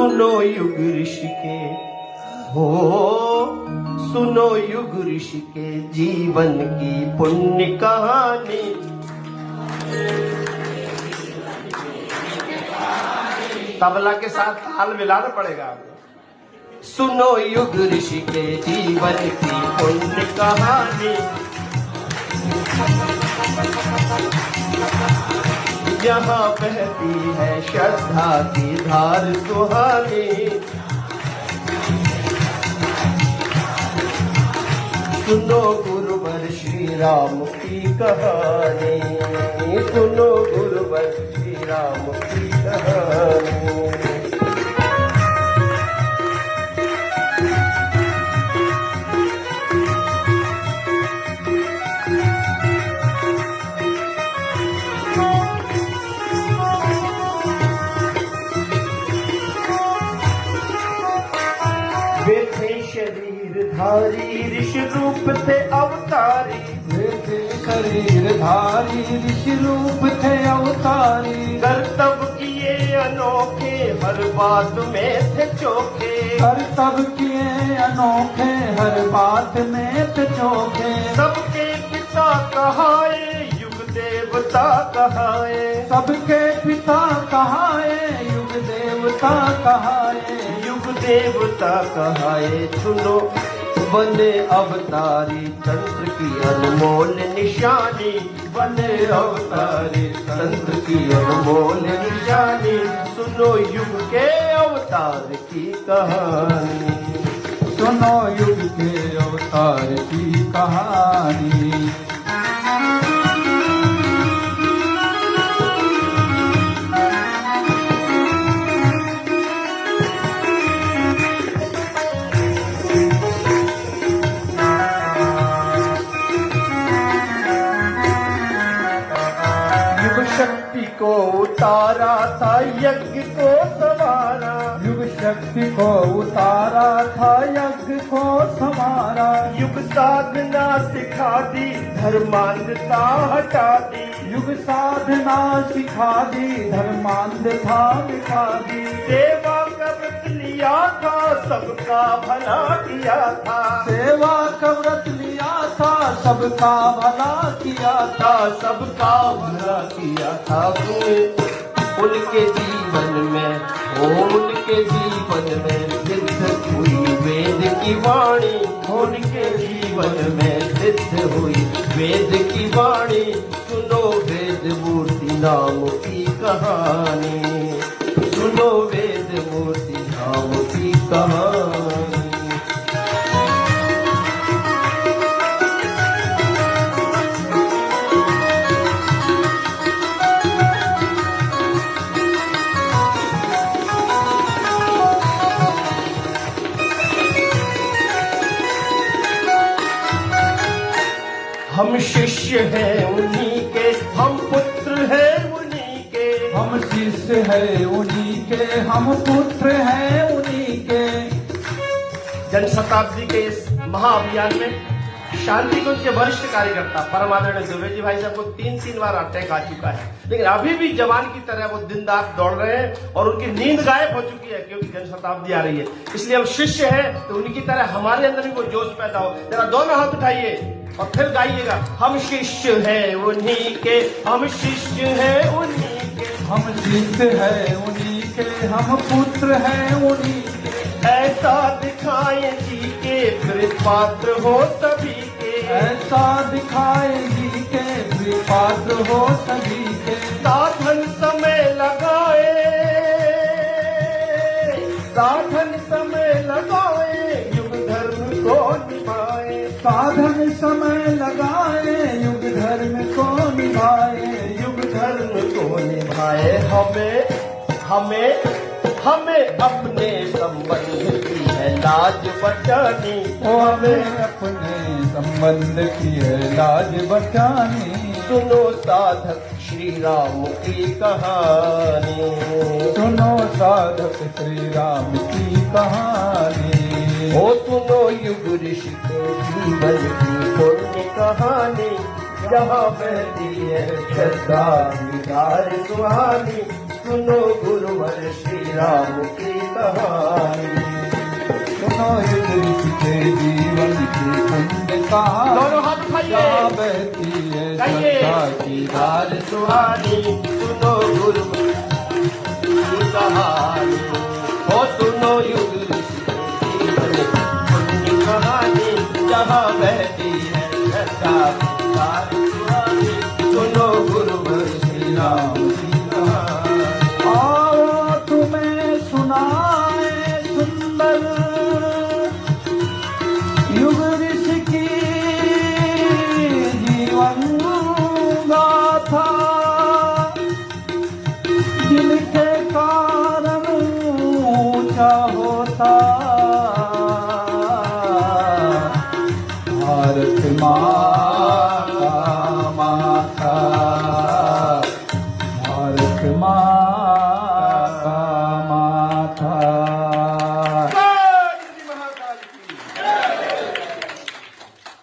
सुनो युग ऋषि के हो, सुनो युग ऋषि के जीवन की पुण्य कहानी। तबला के साथ ताल मिलाना पड़ेगा आपको। सुनो युग ऋषि के जीवन की पुण्य कहानी, यहाँ बहती है श्रद्धा की धार सुहानी। सुनो गुरुवर श्री राम की कहानी, सुनो गुरुवर श्री राम की कहानी। वे थे शरीरधारी ऋषि रूप थे अवतारी, वे थे शरीरधारी ऋषि रूप थे अवतारी। कर्तव्य किए अनोखे हर बात में थे चोखे, कर्तव्य किए अनोखे हर बात में थे चोखे। सबके पिता कहाए युग देवता कहाए, सबके पिता कहाए युग देवता कहाए। युग देवता कहाए सुनो बने अवतारी तंत्र की अनमोल निशानी, बने अवतारी तंत्र की अनमोल निशानी। सुनो युग के अवतार की कहानी, सुनो युग के अवतार की कहानी। शक्ति को उतारा था यज्ञ को संवारा, युग शक्ति को उतारा था यज्ञ को संवारा। युग साधना सिखा दी धर्मांधता हटा दी, युग साधना सिखा दी धर्मांधता मिटा दी। सेवा का व्रत लिया था सबका भला किया था, सेवा का व्रत लिया था सबका भला किया था, सबका भला किया था। उनके जीवन में उनके जीवन में सिद्ध हुई वेद की वाणी, उनके जीवन में सिद्ध हुई वेद की वाणी। सुनो वेद मूर्ति नाम की कहानी, सुनो वेद मूर्ति नाम की कहानी। हम शिष्य हैं उन्हीं के, हम पुत्र हैं उन्हीं के, हम शिष्य है उन्हीं के, हम पुत्र हैं उन्हीं के। जन शताब्दी के इस महाअभियान में शांति कुंज के वरिष्ठ कार्यकर्ता परम आदरणीय द्विवेदी भाई साहब को 3 बार अटैक आ चुका है, लेकिन अभी भी जवान की तरह वो दिन रात दौड़ रहे हैं और उनकी नींद गायब हो चुकी है क्योंकि जन शताब्दी आ रही है। इसलिए हम शिष्य हैं तो उनकी तरह हमारे अंदर भी वो जोश पैदा हो। जरा दोनों हाथ उठाइए और फिर गाइएगा। हम शिष्य हैं उन्हीं के, हम शिष्य हैं उन्हीं के, हम शिष्य है उन्हीं के, हम पुत्र हैं उन्हीं के। ऐसा दिखाए जी के फिर पात्र हो सभी के, ऐसा दिखाए जी के फिर पात्र हो सभी के। साधन समय लगाए, साधन समय लगाए युग धर्म को निभाए, साधन समय लगाए युग धर्म को निभाए, युग धर्म को निभाए। हमें हमें अपने संबंध की है लाज बचानी, ओ हमें अपने संबंध की है लाज बचानी। सुनो साधक श्री राम की कहानी, सुनो साधक श्री राम की कहानी। ओ सुनो युग ऋषि के जीवन की पुण्य कहानी, जहाँ बहती है श्रद्धा निगार सुहानी। सुनो गुरुवर श्री राम की कहानी। सुनो युधिष्ठिर के जीवन की कुंड कहानी, दोनों हाथ उठाइए। जहाँ बहती है कहिए। श्रद्धा की धार सुहानी सुनो गुरु की कहानी, ओ सुनो युधिष्ठिर के जीवन की कहानी, जहाँ बहती है श्रद्धा की धार सुहानी, सुनो गुरु श्री राम की कहानी। आओ तुम्हें सुनाए सुंदर युग ऋषि की जीवन गाथा, जिनके कारण ऊंचा होता भारत माँ का माथा, भारत माँ का माथा।